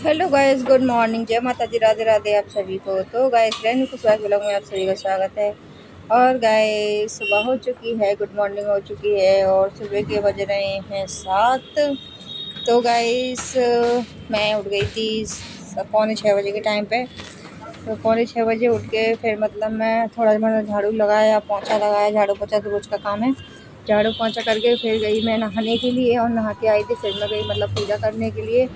Hello guys, good morning, जय माता दी, राधे राधे आप सभी को। तो गाइस ब्रांड कुछ ब्लॉग में आप सभी का स्वागत है। और गाइस सुबह हो चुकी है, गुड मॉर्निंग हो चुकी है और सुबह के बज रहे हैं 7। तो गाइस मैं उठ गई थी पौने 6 बजे के टाइम पे। तो पौने 6 बजे उठ के फिर मतलब मैं थोड़ा मतलब झाड़ू लगाया, पोंछा लगाया। झाड़ू पोंछा तो रोज़ का काम है। झाड़ू पोंछा करके फिर गई मैं नहाने के लिए और नहा के आई थी। फिर मैं गई मतलब पूजा करने के लिए।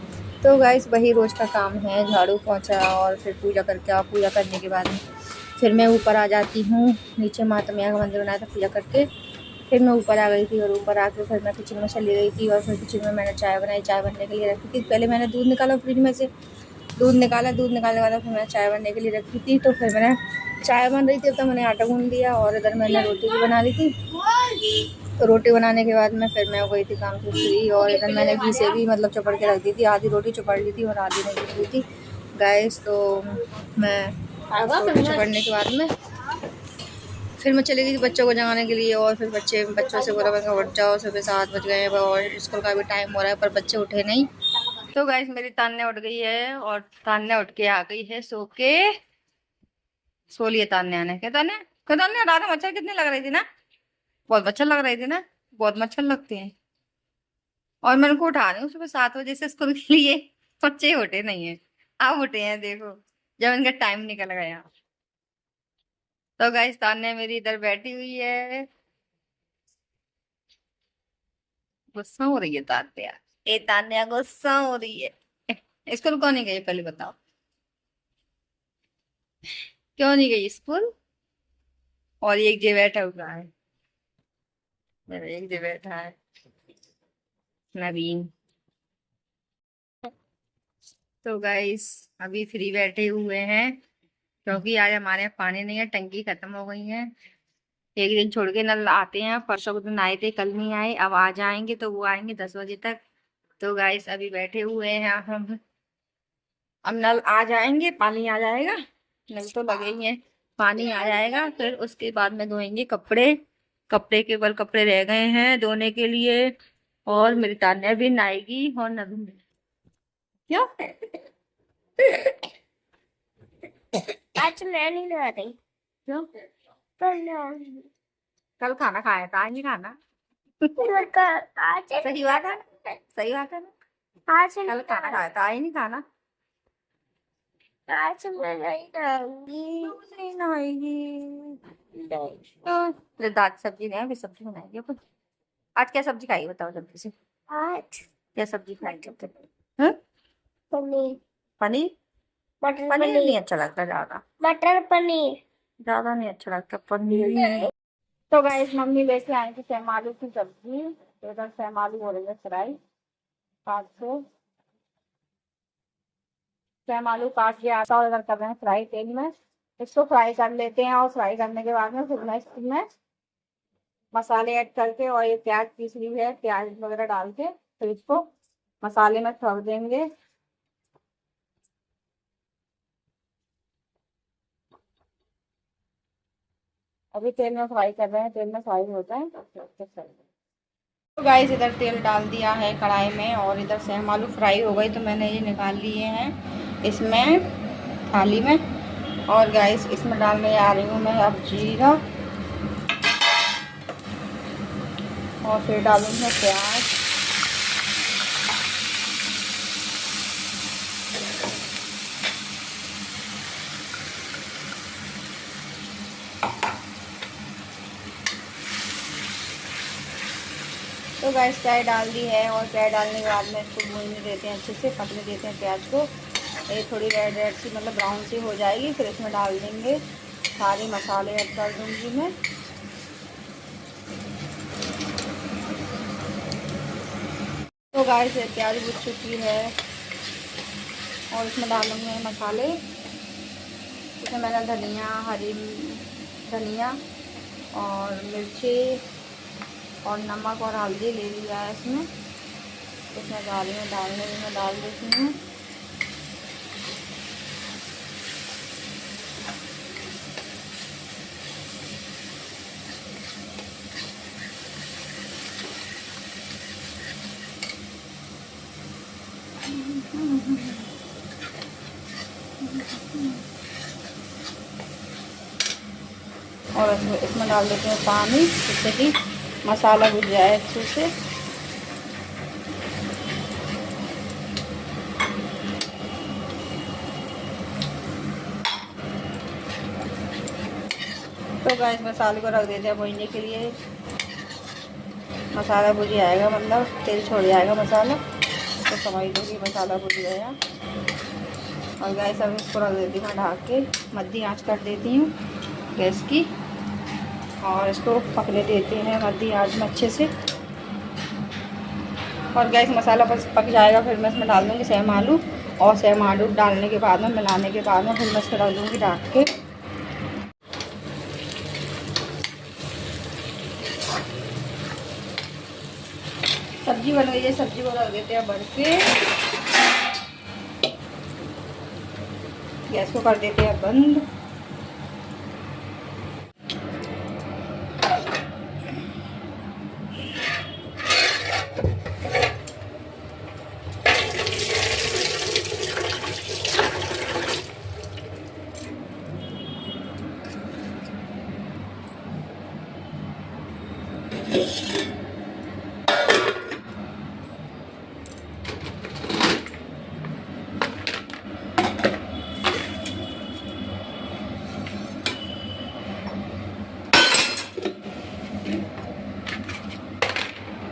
तो गाइस वही रोज़ का काम है, झाड़ू पोंछा और फिर पूजा करके और पूजा करने के बाद फिर मैं ऊपर आ जाती हूँ। नीचे माता मैया का मंदिर बनाया था, पूजा करके फिर मैं ऊपर आ गई थी। और ऊपर आके फिर मैं किचन में चली गई थी और फिर किचन में मैंने चाय बनाई। चाय बनने के लिए रखी थी। पहले मैंने दूध निकाला फ्रिज में से, दूध निकालने के बाद फिर मैंने चाय बनने के लिए रखी थी। तो फिर मैंने चाय बन रही थी तो मैंने आटा गूँध दिया और इधर मैंने रोटी भी बना ली थी। तो रोटी बनाने के बाद में फिर मैं हो गई थी काम से फ्री। और इधर मैंने घी से भी मतलब चपड़ के रख दी थी, आधी रोटी चपड़ ली थी और आधी नहीं चपड़ी थी गैस। तो मैं रोटी चपड़ने के बाद में फिर मैं चली गई थी बच्चों को जगाने के लिए। और फिर बच्चों से बोला मैं उठ जाओ, सुबह 7 बज गए और स्कूल का भी टाइम हो रहा है, पर बच्चे उठे नहीं। तो गाइस मेरी तान्या उठ गई है और तान्या उठ के आ गई है सो के। सो लिए तान्या ने। क्या तान्या रात में मच्छर कितने लग रही थी ना, बहुत मच्छर लग रही थी ना, बहुत मच्छर लगते हैं। और मैं उनको उठा रही हूँ सुबह 7 बजे से स्कूल के लिए। बच्चे उठे नहीं है, अब उठे हैं देखो, जब इनका टाइम निकल गया। तो गाइस तान्या मेरी इधर बैठी हुई है, गुस्सा हो रही है तान्या। ए तान्या गुस्सा हो रही है। स्कूल कौन नहीं गई पहले बताओ, क्यों नहीं गई स्कूल? और ये एक जे बैठा हुआ है, मेरा एक जे बैठा है नवीन। तो गाइस अभी फ्री बैठे हुए हैं क्योंकि आज हमारे यहाँ पानी नहीं है, टंकी खत्म हो गई है। एक दिन छोड़ के नल आते हैं, परसों को दिन आए थे, कल नहीं आए, अब आ जाएंगे। तो वो आएंगे 10 बजे तक। तो गाइस अभी बैठे हुए हैं हम, अब नल आ जाएंगे, पानी आ जाएगा। नल तो लगे ही हैं, पानी आ जाएगा फिर उसके बाद में धोएंगे कपड़े। कपड़े केवल कपड़े रह गए हैं धोने के लिए। और मेरी तान्या भी नहाएगी और नवीन भी। क्यों? आज मैं नहीं नहा रही। क्यों? कल खाना खाया था, आज नहीं खाना। आज सही बात है ना, सही बात है ना। आज कल खाना खाया था, आज नहीं खाना। आज मैं नहीं नहाऊंगी। नहीं नहाएगी तो दाल सब्जी नहीं है, अभी सब्जी बनाएगी कुछ। आज क्या सब्जी खाई बताओ जल्दी से। आज क्या सब्जी खाई जल्दी? हाँ? पनीर। पनीर? मटर पनीर नहीं अच्छा लगता ज्यादा। मटर पनीर ज्यादा नहीं अच्छा लगता पनीर। तो गाइस मम्मी लेके आई थी सेम आलू की सब्जी। तो इधर सेम आलू हो रही है फ्राई, काट के सेम आलू काट के आता और इधर कर रहे हैं फ्राई तेल में। इसको फ्राई कर लेते हैं और फ्राई करने के बाद में फिर मैं इसमें मसाले ऐड करके और ये प्याज पीस ली है, प्याज वगैरह डाल के फिर इसको मसाले में छोड़ देंगे। अभी तेल में फ्राई कर रहे हैं, तेल में फ्राई होता है तो गाइस इधर तेल डाल दिया है कढ़ाई में और इधर सेम आलू फ्राई हो गई। तो मैंने ये निकाल लिए हैं इसमें थाली में। और गाइस इसमें डालने आ रही हूँ मैं अब जीरा और फिर डालूंगी मैं प्याज। तो गाइस चाय डाल दी है और चाय डालने के बाद में इसको भूनने देते हैं, अच्छे से पकने देते हैं प्याज को। ये थोड़ी रेड रेड सी मतलब ब्राउन सी हो जाएगी, फिर इसमें डाल देंगे सारे मसाले ऐड कर दूंगी मैं। तो गाइस प्याज भुन चुकी है और इसमें डालूंगे मसाले। इसमें मैंने धनिया, हरी धनिया और मिर्ची और नमक और हल्दी ले लिया है इसमें। इसमें डालने में मैं डाल देती हूँ। और इसमें डाल देते हैं पानी, जिससे कि मसाला भुज जाए अच्छे से। तो गाइस मसाले को रख देते हैं भूनने के लिए। मसाला भुज जाएगा, मतलब तेल छोड़ जाएगा मसाला, तो समझ लो कि मसाला भुज गया। और गैस अब इसको रख देती हूँ ढक के, मध्य आंच कर देती हूँ गैस की, और इसको पकने देते हैं मध्य आंच में अच्छे से। और गैस मसाला बस पक जाएगा, फिर मैं इसमें डाल दूँगी सेम आलू, और सेम आलू डालने के बाद में, मिलाने के बाद में, फिर मैं इसको डाल दूँगी ढक के। सब्जी बन गई है, सब्जी को रख देते हैं भर के, गैस को कर देते हैं बंद।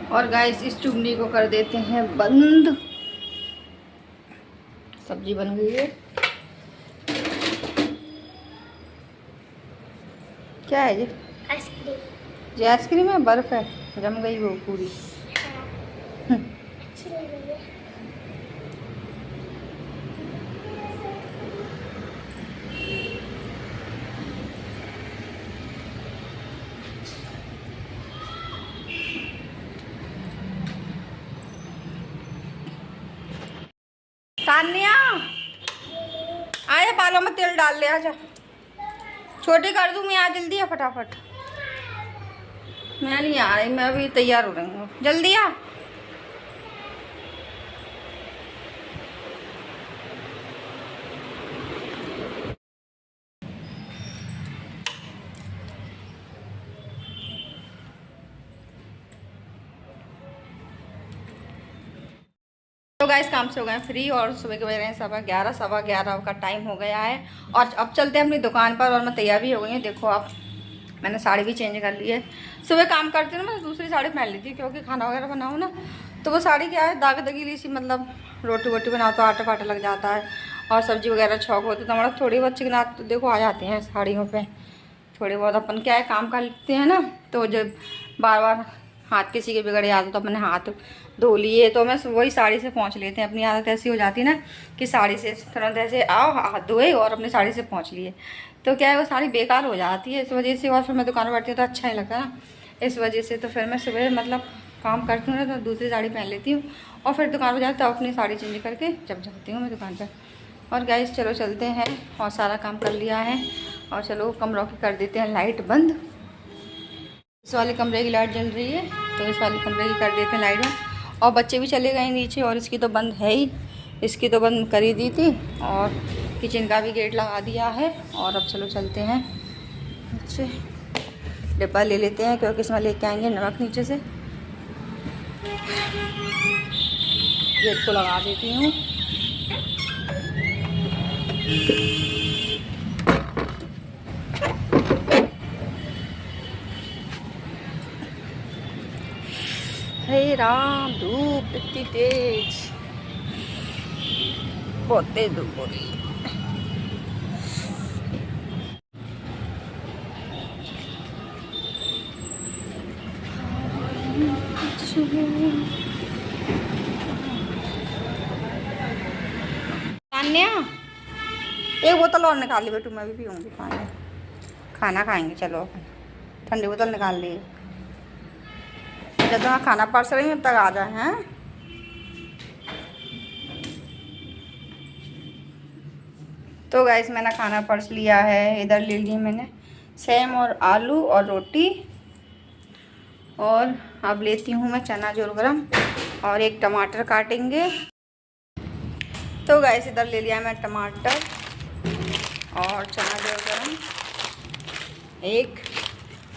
और गाइस इस चुगनी को कर देते हैं बंद। सब्जी बन गई है। क्या है ये? आइसक्रीम। ये आइसक्रीम है, बर्फ है, जम गई वो पूरी। तान्या आया, बालों में तेल डाल ले, आजा। छोटी कर दूँ मैं, आ जल्दी है फटाफट। मैं नहीं आ रही, मैं अभी तैयार हो रही हूँ, जल्दी आ। तो गाइस काम से हो गए फ्री, और सुबह के बज रहे हैं 11:15, 11:15 का टाइम हो गया है। और अब चलते हैं अपनी दुकान पर, और मैं तैयार भी हो गई हूँ। देखो आप, मैंने साड़ी भी चेंज कर ली है। सुबह काम करती हूँ ना, मैं दूसरी साड़ी पहन ली थी, क्योंकि खाना वगैरह बनाऊँ ना, तो वो साड़ी क्या है, दाग दगीली सी, मतलब रोटी वोटी बनाओ तो आटा पाटा लग जाता है, और सब्जी वगैरह छौक होती है, तो हमारा थोड़ी बहुत चिकनाहट तो देखो आ जाती हैं साड़ियों पर। थोड़ी बहुत अपन क्या है, काम करते हैं ना, तो जब बार बार हाथ किसी के बिगड़ जाते तो अपने हाथ धो लिए, तो मैं वही साड़ी से पहुँच लेते हैं। अपनी आदत ऐसी हो जाती है ना कि साड़ी से तुरंत ऐसे आओ, हाथ धोए और अपनी साड़ी से पहुँच लिए, तो क्या है वो साड़ी बेकार हो जाती है इस वजह से। और फिर मैं दुकान पर बैठती हूँ तो अच्छा नहीं लगता ना, इस वजह से। तो फिर मैं सुबह मतलब काम करती हूँ ना, तो दूसरी साड़ी पहन लेती हूँ, और फिर दुकान पर जाती हूँ तो अपनी साड़ी चेंज करके जब जाती हूँ मैं दुकान पर। और गाइस चलो चलते हैं, और सारा काम कर लिया है, और चलो कमरों की कर देते हैं लाइट बंद। इस वाले कमरे की लाइट जल रही है, तो इस वाले कमरे की कर देते हैं लाइट बंद। और बच्चे भी चले गए नीचे, और इसकी तो बंद है ही, इसकी तो बंद कर ही दी थी, और किचन का भी गेट लगा दिया है। और अब चलो चलते हैं नीचे, डिब्बा ले लेते हैं, क्योंकि इसमें लेके आएंगे नमक नीचे से। गेट को लगा देती हूँ। हे राम, धूप इतनी तेज, बहुत तेज धूप हो रही है। तान्या एक बोतल और निकाल ली बेटू, मैं भी पीऊँगी पानी, खाना खाएंगे। चलो ठंडी बोतल निकाल ली, जब तक खाना परस रही हूँ तक आ जाए हैं। तो गाइस मैंने खाना परस लिया है, इधर ले ली मैंने सेम और आलू और रोटी, और अब लेती हूँ मैं चना जोर गरम, और एक टमाटर काटेंगे। तो गाइस इधर ले लिया मैं टमाटर, और चना जो गरम एक,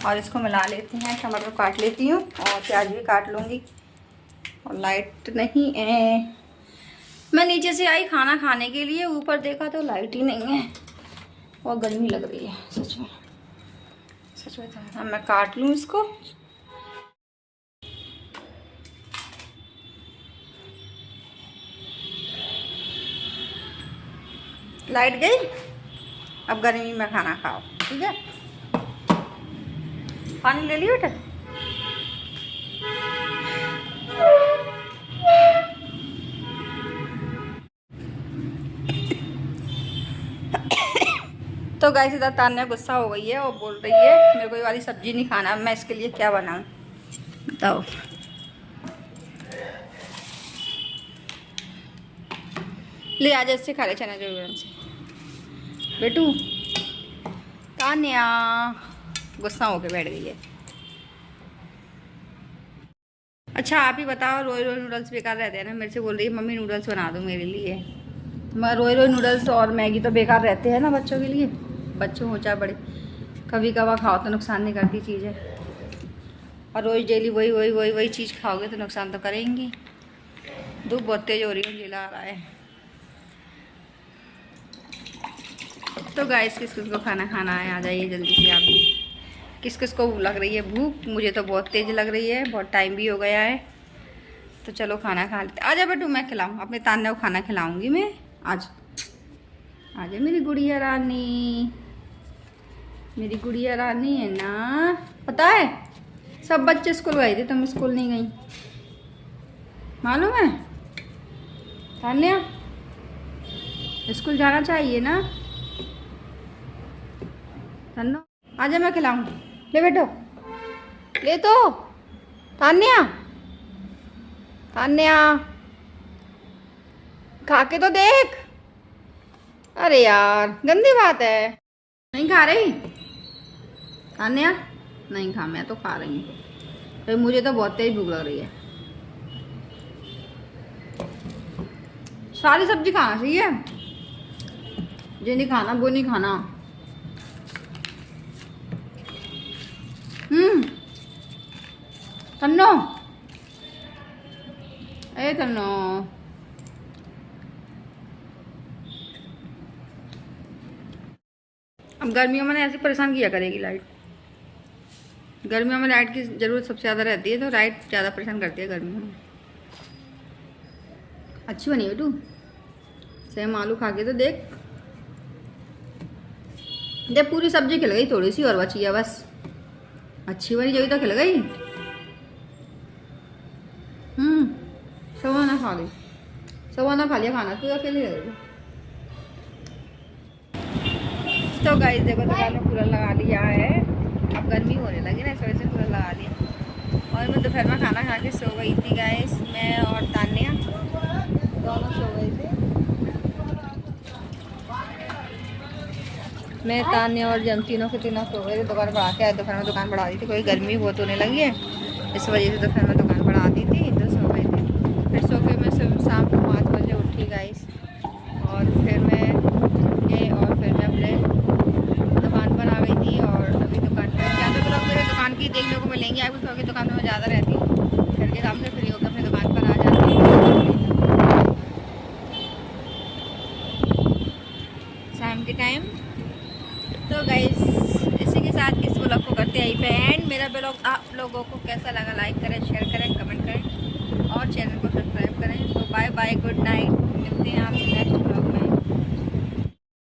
और इसको मिला लेते हैं। टमाटर काट लेती हूँ और प्याज भी काट लूँगी। और लाइट नहीं है, मैं नीचे से आई खाना खाने के लिए, ऊपर देखा तो लाइट ही नहीं है और गर्मी लग रही है सच में, सच में। अब मैं काट लूँ इसको। लाइट गई, अब गर्मी में खाना खाओ, ठीक है। पानी ले लियो बेटा। तो गाइस इधर तान्या गुस्सा हो गई है और बोल रही है मेरे को ये वाली सब्जी नहीं खाना। मैं इसके लिए क्या बनाऊं बताओ। ले आज इससे खा ले चना जो से बेटू। तान्या गुस्सा होके बैठ गई है। अच्छा आप ही बताओ, रोई रोई नूडल्स बेकार रहते हैं ना। मेरे से बोल रही है मम्मी नूडल्स बना दो मेरे लिए। मगर रोई रोई नूडल्स और मैगी तो बेकार रहते हैं ना बच्चों के लिए। बच्चों हो चाहे बड़े, कभी कभार खाओ तो नुकसान नहीं करती चीज़ है। और रोज़ डेली वही वही वही वही चीज़ खाओगे तो नुकसान तो करेंगी। धूप बहुत तेज हो रही है, गीला आ रहा है। तो गाइस किस किस को खाना खाना है आ जाइए जल्दी से आप भी। किस किस को लग रही है भूख, मुझे तो बहुत तेज़ लग रही है, बहुत टाइम भी हो गया है। तो चलो खाना खा लेते। आजा बेटू मैं खिलाऊँ, अपने तान्या को खाना खिलाऊँगी मैं आज। आजा मेरी गुड़िया रानी, मेरी गुड़िया रानी है ना। पता है सब बच्चे स्कूल गए थे, तुम स्कूल नहीं गई, मालूम है। तान्या स्कूल जाना चाहिए ना। तन्नो आजा मैं खिलाऊं। ले बेटो ले तो। तान्या तान्या खा के तो देख। अरे यार गंदी बात है, नहीं खा रही तान्या। नहीं खा, मैं तो खा रही हूँ। तो मुझे तो बहुत तेज भूख लग रही है। सारी सब्जी खाना चाहिए, जो नहीं खाना वो नहीं खाना। तन्नो ए तन्नो। अब गर्मियों में ऐसे परेशान किया करेगी लाइट। गर्मियों में लाइट की ज़रूरत सबसे ज़्यादा रहती है, तो लाइट ज़्यादा परेशान करती है गर्मियों में। अच्छी बनी है तू, सेम आलू खा के तो देख। जब पूरी सब्जी खिल गई, थोड़ी सी और बची है बस। अच्छी बनी जब तो खिल गई। सवाना खा ली, सवाना खा लिया खाना, तू अकेले रह गई। तो गाइस देखो दुकान में कूलर लगा लिया है। अब गर्मी होने लगी ना, इस वजह से कूलर लगा लिया। और मैं दोपहर में खाना खा के सो गई थी गाइस, मैं और तान्या दोनों सो गए थे। मैं तान्या और जम तीनों के तीनों सो गए थे। दुकान बढ़ा के आए, दोपहर में दुकान बढ़ा दी थी, कोई गर्मी बहुत होने लगी है इस वजह से दोपहर में दुकान बढ़ा दी थी, तो सो गए थे। फिर सो के मैं शाम को 5 बजे उठी गाइस, और फिर मैं अपने दुकान पर आ गई थी। और अभी दुकान पर ज़्यादा लोग मेरे दुकान की देखने को मिलेंगे। अभी क्योंकि दुकान में मैं ज़्यादा रहती हूँ, घर के काम से फ्री होकर अपनी दुकान पर आ जाती हूँ शाम के टाइम। तो गाइस इसी के साथ इस ब्लॉग को करते हैं एंड। मेरा ब्लॉग आप लोगों को कैसा लगा, लाइक करें, शेयर करें, कमेंट करें और चैनल को सब्सक्राइब करें। तो बाय बाय, गुड नाइट।